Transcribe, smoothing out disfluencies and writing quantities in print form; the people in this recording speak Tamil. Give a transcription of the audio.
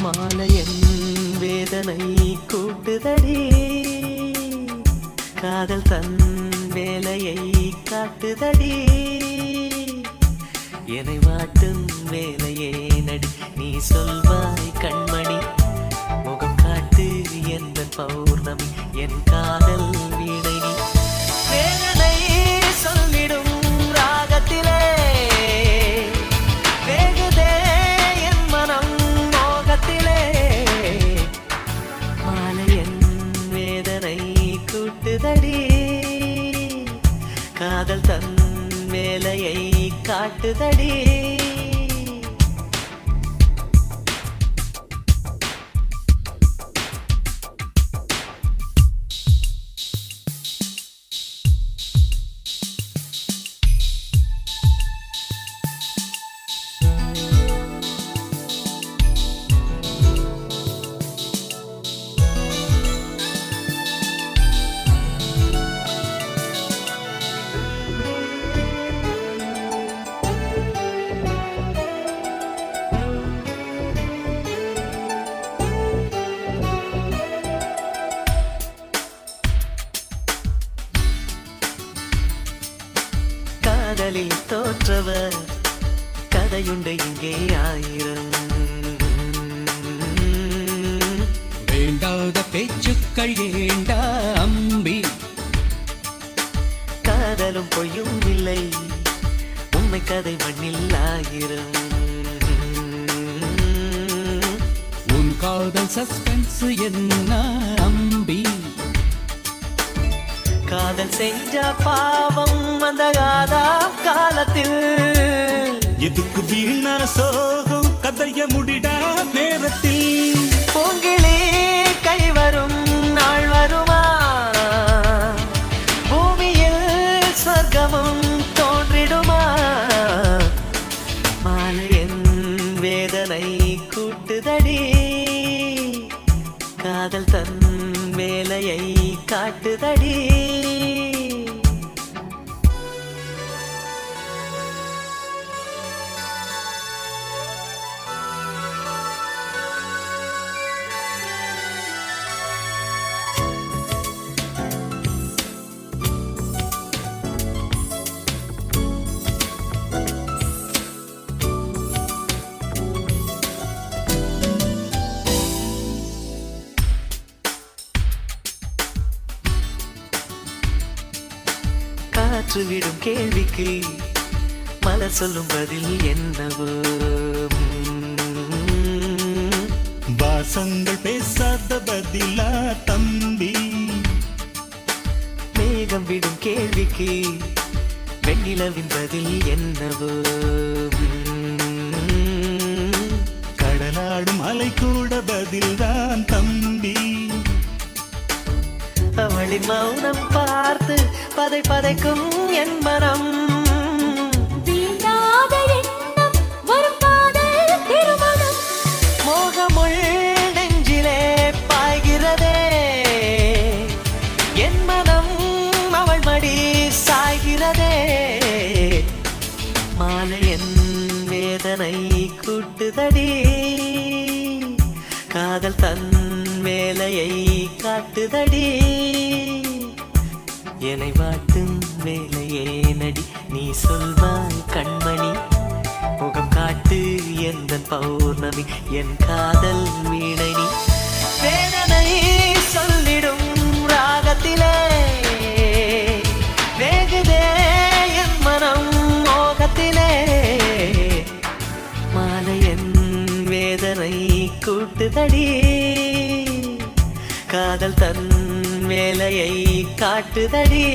மாலையன் வேதனை கூட்டுதடி காதல் தன் வேலையை காட்டுதடி என்னை வாட்டும் வேலையே நடி நீ சொல்வாய் கண்மணி முகம் காட்டு எந்த பௌர்ணமி என் காதல் வீணை நீ வேதனை சொல்லிடும் ராகத்திலே வேகுதே என் மனம் மோகத்திலே மாலையன் வேதனை கூட்டுதடி காதல் தன் வேலையை காட்டுதடி காதலில் தோற்றவர் கதையுண்டு இங்கே ஆயிரம் வேண்டாத பேச்சுக்கள் ஏண்டா அம்பி காதலும் பொய்யும் இல்லை உண்மை கதை மண்ணில் ஆயிரம் உன் காதல் சஸ்பென்ஸ் என்ன அம்பி காதல் செஞ்ச பாவம் அந்த காலத்தில் எதுக்கு வீணான சோகம் கதைய முடிடா நேரத்தில் பூங்கிளி கை வரும் நாள் வருமா பூமியில் சொர்க்கமும் தோன்றிடுமா மாலையன் வேதனை கூட்டுதடி காதல் தன் வேலையை காட்டுதடி காற்று விடும் கேள்விக்கு மலர் சொல்லும் பதில் என்னவோ வாசங்கள் பேசாத பதிலா தம்பி மேகம் விடும் கேள்விக்கு வெண்ணிலவின் பதில் என்னவோ கடலாடும் அலை கூட பதில்தான் தம்பி அவளின் மௌனம் பார்த்து பதை பதைக்கும் என் மனம் மோகமுள் நெஞ்சிலே பாய்கிறதே என் மனம் அவள் மடி சாய்கிறதே மாலையன் வேதனை கூட்டுதடி காதல் தன் வேலையை காட்டுதடி என்னை வாட்டும் வேலையே நடி நீ சொல்வாய் கண்மணி முகம் காட்டு எந்த பௌர்ணமி என் காதல் வீணை நீ வேதனை சொல்லிடும் ராகத்திலே வேகுதே என் மனம் மோகத்திலே மாலையன் வேதனை கூட்டுதடி காதல் தன் வேலையை காட்டுதடி